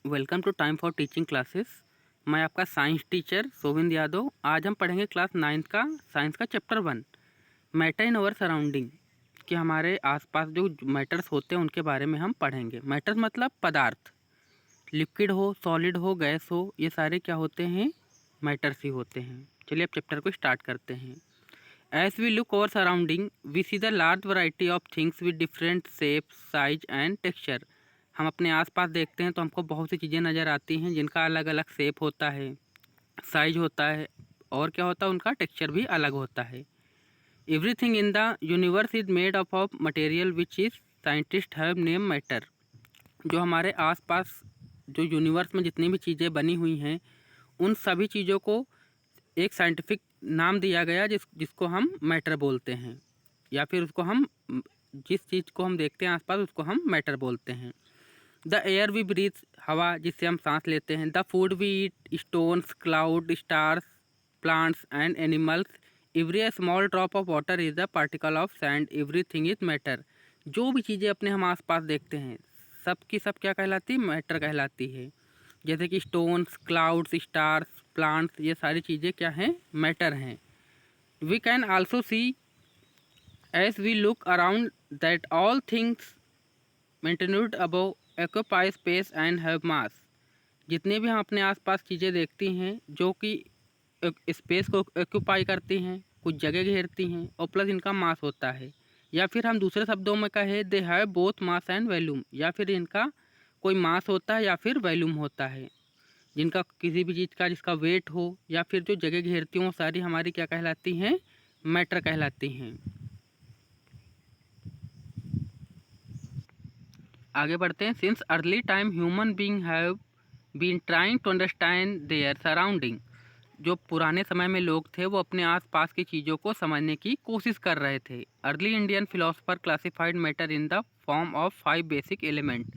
Welcome to time for teaching classes. मैं आपका science teacher सोविंद Yadav. आज हम पढ़ेंगे क्लास 9th का साइंस का chapter 1 matter in our surrounding कि हमारे आसपास जो मैटर्स होते हैं उनके बारे में हम पढ़ेंगे। मैटर्स मतलब पदार्थ, लिक्विड हो, सॉलिड हो, गैस हो, ये सारे क्या होते हैं? मैटर्स ही होते हैं। चलिए अब चैप्टर को स्टार्ट करते हैं। As we look over surrounding we see the large variety of things with different shapes, size and texture. हम अपने आसपास देखते हैं तो हमको बहुत सी चीज़ें नज़र आती हैं जिनका अलग अलग शेप होता है, साइज होता है और क्या होता है, उनका टेक्सचर भी अलग होता है। Everything in the universe is made up of material which is scientist have name matter. जो हमारे आसपास जो यूनिवर्स में जितनी भी चीज़ें बनी हुई हैं उन सभी चीज़ों को एक साइंटिफिक नाम दिया गया जिसको हम मैटर बोलते हैं, या फिर उसको हम जिस चीज़ को हम देखते हैं आसपास उसको हम मैटर बोलते हैं। द एयर वी ब्रीथ, हवा जिससे हम सांस लेते हैं। The food we eat, stones, cloud, stars, plants and animals. Every small drop of water is the particle of sand. Everything is matter. जो भी चीज़ें अपने हम आसपास देखते हैं सब की सब क्या कहलाती है? मैटर कहलाती है। जैसे कि स्टोन्स, क्लाउड्स, स्टार्स, प्लांट्स, ये सारी चीज़ें क्या हैं? मैटर हैं। We can also see as we look around that all things mentioned above occupy space and have mass. जितने भी हम अपने आसपास चीज़ें देखती हैं जो कि स्पेस को एक्यूपाई करती हैं, कुछ जगह घेरती हैं और प्लस इनका मास होता है, या फिर हम दूसरे शब्दों में कहें they have both mass and volume, या फिर इनका कोई मास होता है या फिर वैल्यूम होता है। जिनका किसी भी चीज़ का जिसका वेट हो या फिर जो जगह घेरती हों सारी हमारी क्या कहलाती हैं? मैटर कहलाती हैं। आगे बढ़ते हैं। Since early time human being have been trying to understand their surrounding. जो पुराने समय में लोग थे वो अपने आसपास की चीज़ों को समझने की कोशिश कर रहे थे। Early Indian philosopher classified matter in the form of 5 basic element,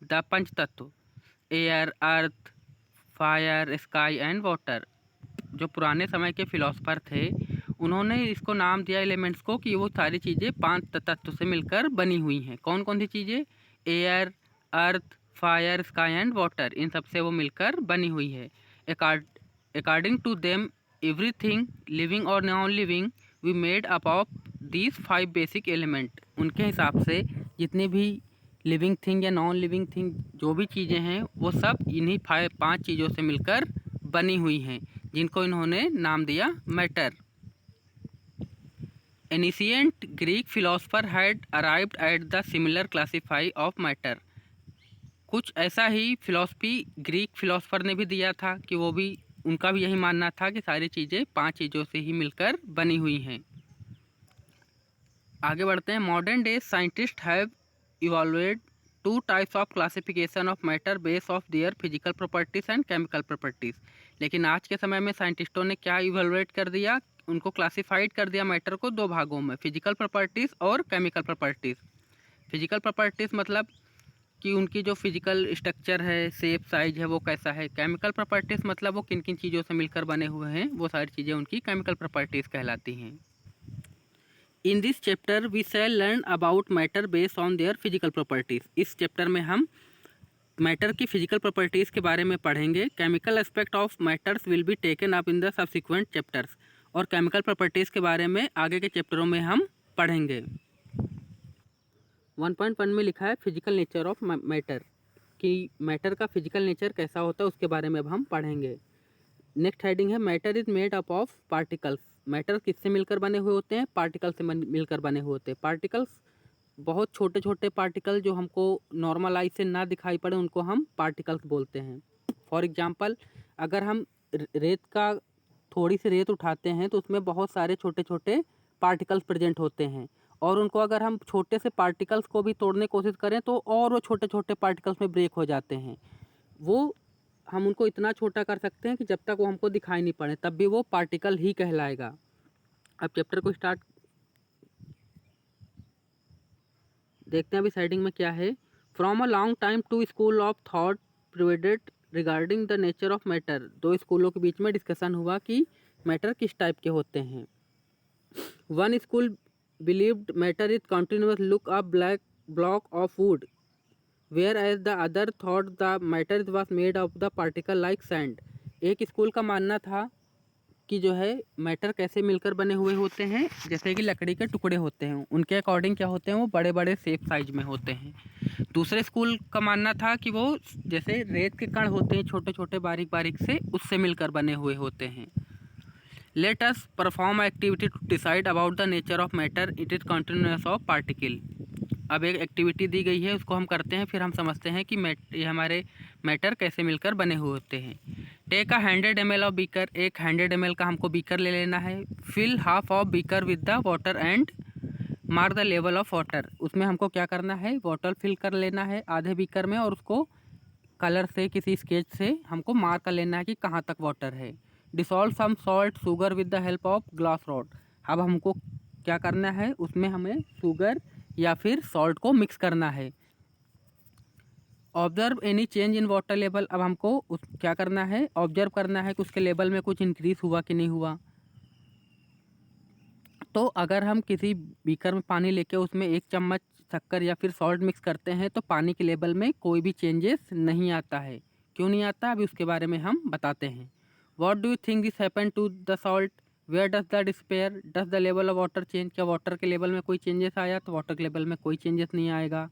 the panch tattva, air, earth, fire, sky and water. जो पुराने समय के फिलोसफर थे उन्होंने इसको नाम दिया एलिमेंट्स को कि वो सारी चीज़ें 5 तत्व से मिलकर बनी हुई हैं। कौन कौन सी चीज़ें? Air, earth, fire, sky and water, इन सब से वो मिलकर बनी हुई है। According to them everything living और non living we made up of these 5 basic element. उनके हिसाब से जितनी भी लिविंग थिंग या नॉन लिविंग थिंग जो भी चीज़ें हैं वो सब इन्हीं 5 चीज़ों से मिलकर बनी हुई हैं, जिनको इन्होंने नाम दिया matter. Ancient Greek philosopher had arrived at the similar classify of matter. कुछ ऐसा ही फिलॉसफी ग्रीक फिलोसफर ने भी दिया था कि वो भी उनका भी यही मानना था कि सारी चीज़ें 5 चीज़ों से ही मिलकर बनी हुई हैं। आगे बढ़ते हैं। Modern day scientist have evolved 2 types of classification of matter base of their physical properties and chemical properties. लेकिन आज के समय में साइंटिस्टों ने क्या इवॉल्वेट कर दिया? उनको क्लासिफाइड कर दिया मैटर को 2 भागों में, फिजिकल प्रॉपर्टीज़ और केमिकल प्रॉपर्टीज़। फिजिकल प्रॉपर्टीज़ मतलब कि उनकी जो फिजिकल स्ट्रक्चर है, शेप, साइज है वो कैसा है। केमिकल प्रॉपर्टीज़ मतलब वो किन किन चीज़ों से मिलकर बने हुए हैं, वो सारी चीज़ें उनकी केमिकल प्रॉपर्टीज़ कहलाती हैं। In this chapter we shall learn about matter based on their physical properties. इस चैप्टर में हम मैटर की फिजिकल प्रॉपर्टीज़ के बारे में पढ़ेंगे। Chemical aspect of matters will be taken up in the subsequent chapters. और केमिकल प्रॉपर्टीज़ के बारे में आगे के चैप्टरों में हम पढ़ेंगे। 1.1 में लिखा है फिजिकल नेचर ऑफ मैटर, कि मैटर का फिजिकल नेचर कैसा होता है उसके बारे में अब हम पढ़ेंगे। नेक्स्ट हेडिंग है matter is made up of particles. Matter किससे मिलकर बने हुए होते हैं? पार्टिकल से मिलकर बने हुए होते हैं। पार्टिकल्स बहुत छोटे छोटे पार्टिकल जो हमको नॉर्मल आई से ना दिखाई पड़े उनको हम पार्टिकल्स बोलते हैं। फॉर एग्जांपल, अगर हम रेत का थोड़ी सी रेत उठाते हैं तो उसमें बहुत सारे छोटे छोटे पार्टिकल्स प्रेजेंट होते हैं, और उनको अगर हम छोटे से पार्टिकल्स को भी तोड़ने की कोशिश करें तो और वो छोटे छोटे पार्टिकल्स में ब्रेक हो जाते हैं। वो हम उनको इतना छोटा कर सकते हैं कि जब तक वो हमको दिखाई नहीं पड़े तब भी वो पार्टिकल ही कहलाएगा। अब चैप्टर को स्टार्ट देखते हैं अभी साइडिंग में क्या है। From a long time two school of thought prevailed regarding the nature of matter. 2 स्कूलों के बीच में डिस्कशन हुआ कि मैटर किस टाइप के होते हैं। One school believed matter is continuous look a black block of wood whereas the other thought the matter was made of the particle like sand. एक स्कूल का मानना था कि जो है मैटर कैसे मिलकर बने हुए होते हैं, जैसे कि लकड़ी के टुकड़े होते हैं, उनके अकॉर्डिंग क्या होते हैं, वो बड़े बड़े सेफ साइज में होते हैं। दूसरे स्कूल का मानना था कि वो जैसे रेत के कण होते हैं छोटे छोटे बारीक बारीक से, उससे मिलकर बने हुए होते हैं। Let us perform activity to decide about the nature of matter, it is continuous of particle. अब एक एक्टिविटी दी गई है, उसको हम करते हैं, फिर हम समझते हैं कि ये हमारे मैटर कैसे मिलकर बने हुए होते हैं। Take a 100 ml of beaker, एक 100 ml का हमको बीकर ले लेना है। Fill half of beaker with the water and mark the level of water. उसमें हमको क्या करना है, वाटर फिल कर लेना है आधे बीकर में, और उसको कलर से किसी स्केच से हमको मार्क कर लेना है कि कहाँ तक वाटर है। Dissolve some salt sugar with the help of glass rod. अब हमको क्या करना है, उसमें हमें शुगर या फिर सॉल्ट को मिक्स करना है। Observe any change in water level. अब हमको क्या करना है, ऑब्जर्व करना है कि उसके लेवल में कुछ इंक्रीज हुआ कि नहीं हुआ। तो अगर हम किसी बीकर में पानी लेके उसमें 1 चम्मच शक्कर या फिर सॉल्ट मिक्स करते हैं तो पानी के लेवल में कोई भी चेंजेस नहीं आता है। क्यों नहीं आता, अभी उसके बारे में हम बताते हैं। What do you think this happen to the salt, where does the disappear, does the level of water change. क्या वाटर के लेवल में कोई चेंजेस आया, तो वाटर के लेवल में कोई चेंजेस नहीं आएगा।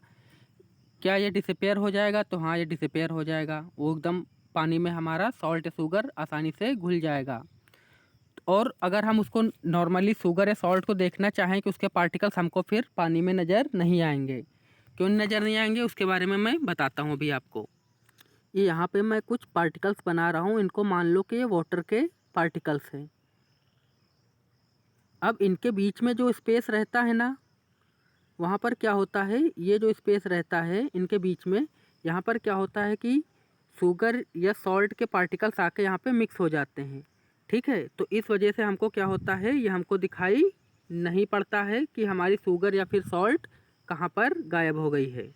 क्या ये डिसअपेयर हो जाएगा, तो हाँ ये डिसअपेयर हो जाएगा, वो एकदम पानी में हमारा सॉल्ट या शुगर आसानी से घुल जाएगा। और अगर हम उसको नॉर्मली शुगर या सॉल्ट को देखना चाहें कि उसके पार्टिकल्स हमको फिर पानी में नज़र नहीं आएंगे। क्यों नज़र नहीं आएंगे, उसके बारे में मैं बताता हूँ अभी आपको। ये यहाँ पे मैं कुछ पार्टिकल्स बना रहा हूँ, इनको मान लो कि ये वाटर के पार्टिकल्स हैं। अब इनके बीच में जो स्पेस रहता है ना, वहाँ पर क्या होता है, ये जो स्पेस रहता है इनके बीच में, यहाँ पर क्या होता है कि शुगर या सॉल्ट के पार्टिकल्स आके यहाँ पे मिक्स हो जाते हैं। ठीक है, तो इस वजह से हमको क्या होता है, ये हमको दिखाई नहीं पड़ता है कि हमारी शुगर या फिर सॉल्ट कहाँ पर गायब हो गई है।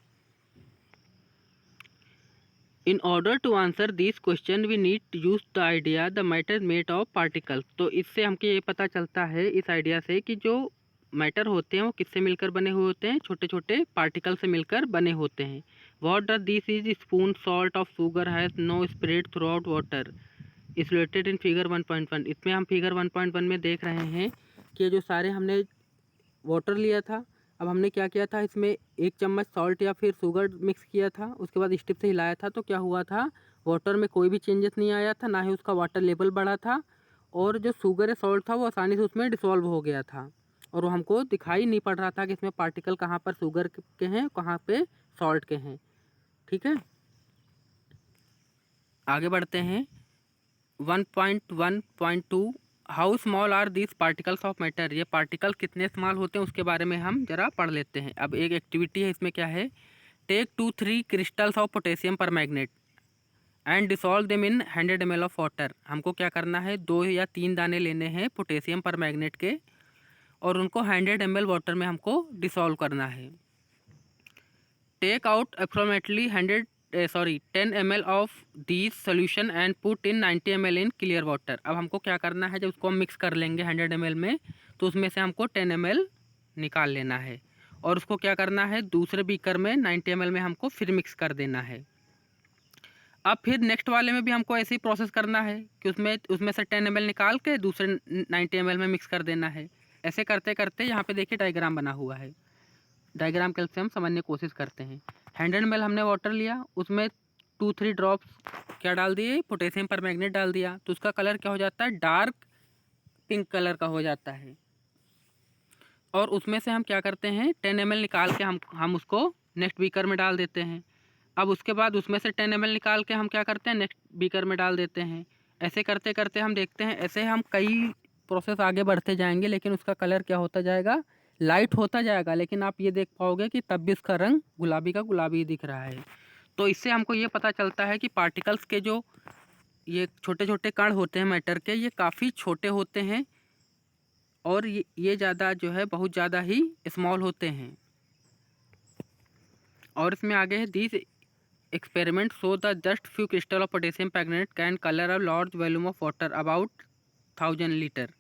In order to answer this question we need to use the idea the matter made of particles. तो इससे हमको ये पता चलता है इस आइडिया से कि जो मैटर होते हैं वो किससे मिलकर बने हुए होते हैं, छोटे छोटे पार्टिकल से मिलकर बने होते हैं। What does this is spoon salt of sugar has know spread through out water is related in figure 1.1। इसमें हम फिगर 1.1 में देख रहे हैं कि ये जो सारे हमने वाटर लिया था, अब हमने क्या किया था, इसमें 1 चम्मच सॉल्ट या फिर शुगर मिक्स किया था, उसके बाद स्टिप से हिलाया था, तो क्या हुआ था, वाटर में कोई भी चेंजेस नहीं आया था, ना ही उसका वाटर लेवल बढ़ा था, और जो शुगर या सॉल्ट था वो आसानी से उसमें डिसॉल्व हो गया था, और वो हमको दिखाई नहीं पड़ रहा था कि इसमें पार्टिकल कहाँ पर शुगर के हैं, कहाँ पे सॉल्ट के हैं। ठीक है, आगे बढ़ते हैं। 1.1.2 how small are this particles of matter. ये पार्टिकल कितने स्मॉल होते हैं उसके बारे में हम जरा पढ़ लेते हैं। अब एक एक्टिविटी है, इसमें क्या है, टेक 2-3 क्रिस्टल्स ऑफ पोटेशियम पर magnet and dissolve them in 100 ml of water. हमको क्या करना है, 2 या 3 दाने लेने हैं पोटेशियम पर मैग्नेट के, और उनको 100 ml वाटर में हमको डिसॉल्व करना है। Take out approximately 10 ml of this solution and put in 90 ml in clear water. अब हमको क्या करना है, जब उसको हम मिक्स कर लेंगे 100 ml में, तो उसमें से हमको 10 ml निकाल लेना है, और उसको क्या करना है, दूसरे बीकर में 90 ml में हमको फिर मिक्स कर देना है। अब फिर नेक्स्ट वाले में भी हमको ऐसे ही प्रोसेस करना है कि उसमें से 10 ml निकाल के दूसरे 90 ml में मिक्स कर देना है। ऐसे करते करते यहाँ पे देखिए डायग्राम बना हुआ है, डायग्राम के हेल्प से हम समझने की कोशिश करते हैं। 100 ml हमने वाटर लिया, उसमें 2-3 ड्रॉप्स क्या डाल दिए, पोटेशियम पर मैग्नेट डाल दिया, तो उसका कलर क्या हो जाता है, डार्क पिंक कलर का हो जाता है। और उसमें से हम क्या करते हैं, 10 ml निकाल के हम उसको नेक्स्ट बीकर में डाल देते हैं। अब उसके बाद उसमें से 10 ml निकाल के हम क्या करते हैं, नेक्स्ट बीकर में डाल देते हैं। ऐसे करते करते हम देखते हैं, ऐसे हम कई प्रोसेस आगे बढ़ते जाएंगे, लेकिन उसका कलर क्या होता जाएगा, लाइट होता जाएगा, लेकिन आप ये देख पाओगे कि तब भी उसका रंग गुलाबी का गुलाबी दिख रहा है। तो इससे हमको ये पता चलता है कि पार्टिकल्स के जो ये छोटे छोटे कण होते हैं मैटर के, ये काफ़ी छोटे होते हैं, और ये ज़्यादा जो है बहुत ज़्यादा ही स्मॉल होते हैं। और इसमें आगे है, this experiment show the just few crystal of potassium magnet can colour a large volume of water about 1000 litre.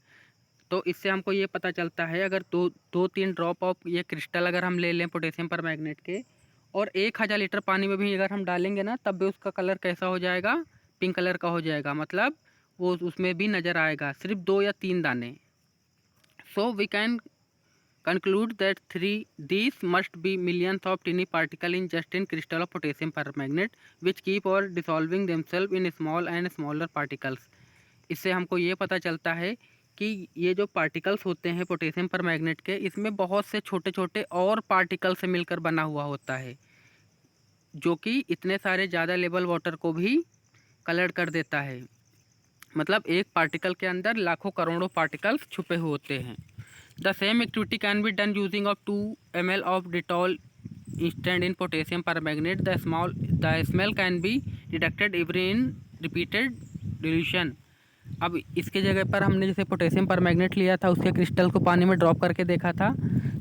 तो इससे हमको ये पता चलता है, अगर दो 3 ड्रॉप ऑफ ये क्रिस्टल अगर हम ले लें पोटेशियम पर मैग्नेट के, और 1000 लीटर पानी में भी अगर हम डालेंगे ना तब भी उसका कलर कैसा हो जाएगा, पिंक कलर का हो जाएगा, मतलब वो उसमें भी नज़र आएगा, सिर्फ 2 या 3 दाने। So we can conclude that these must be millions of tiny particles in just in crystal of potassium permanganate which keep or dissolving themselves in small and smaller particles। इससे हमको ये पता चलता है कि ये जो पार्टिकल्स होते हैं पोटेशियम परमैंगनेट के, इसमें बहुत से छोटे छोटे और पार्टिकल से मिलकर बना हुआ होता है, जो कि इतने सारे ज़्यादा लेवल वाटर को भी कलर कर देता है। मतलब एक पार्टिकल के अंदर लाखों करोड़ों पार्टिकल्स छुपे हुए होते हैं। The same activity can be done using of 2 ml of Dettol instant in potassium permanganate. The smell can be detected even in repeated dilution। अब इसके जगह पर हमने जैसे पोटेशियम परमैंगनेट लिया था, उसके क्रिस्टल को पानी में ड्रॉप करके देखा था,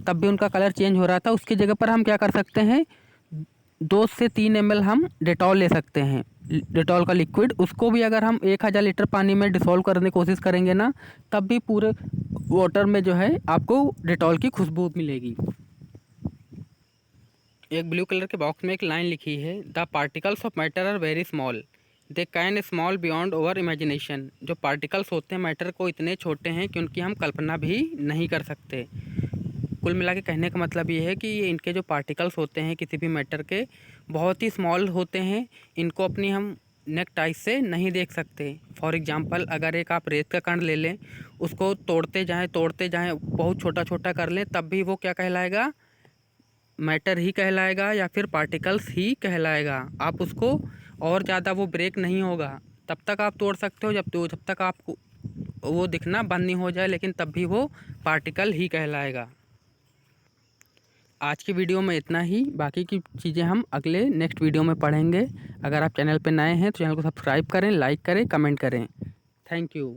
तब भी उनका कलर चेंज हो रहा था। उसकी जगह पर हम क्या कर सकते हैं, 2 से 3 ml हम डेटॉल ले सकते हैं, डेटॉल का लिक्विड। उसको भी अगर हम 1000 लीटर पानी में डिसॉल्व करने की कोशिश करेंगे ना, तब भी पूरे वाटर में जो है आपको डेटॉल की खुशबू मिलेगी। एक ब्लू कलर के बॉक्स में एक लाइन लिखी है, the particles of matter are very small, they can small beyond over imagination. जो पार्टिकल्स होते हैं मैटर को इतने छोटे हैं कि उनकी हम कल्पना भी नहीं कर सकते। कुल मिला के कहने का मतलब ये है कि ये इनके जो पार्टिकल्स होते हैं किसी भी मैटर के, बहुत ही स्मॉल होते हैं, इनको अपनी हम नेक्ड आइज से नहीं देख सकते। फॉर एग्जांपल अगर एक आप रेत का कण ले लें, उसको तोड़ते जाएं बहुत छोटा छोटा कर लें, तब भी वो क्या कहलाएगा, मैटर ही कहलाएगा या फिर पार्टिकल्स ही कहलाएगा। आप उसको और ज़्यादा वो ब्रेक नहीं होगा, तब तक आप तोड़ सकते हो जब तक आपको वो दिखना बंद नहीं हो जाए, लेकिन तब भी वो पार्टिकल ही कहलाएगा। आज की वीडियो में इतना ही, बाकी की चीज़ें हम अगले नेक्स्ट वीडियो में पढ़ेंगे। अगर आप चैनल पर नए हैं तो चैनल को सब्सक्राइब करें, लाइक करें, कमेंट करें। Thank you.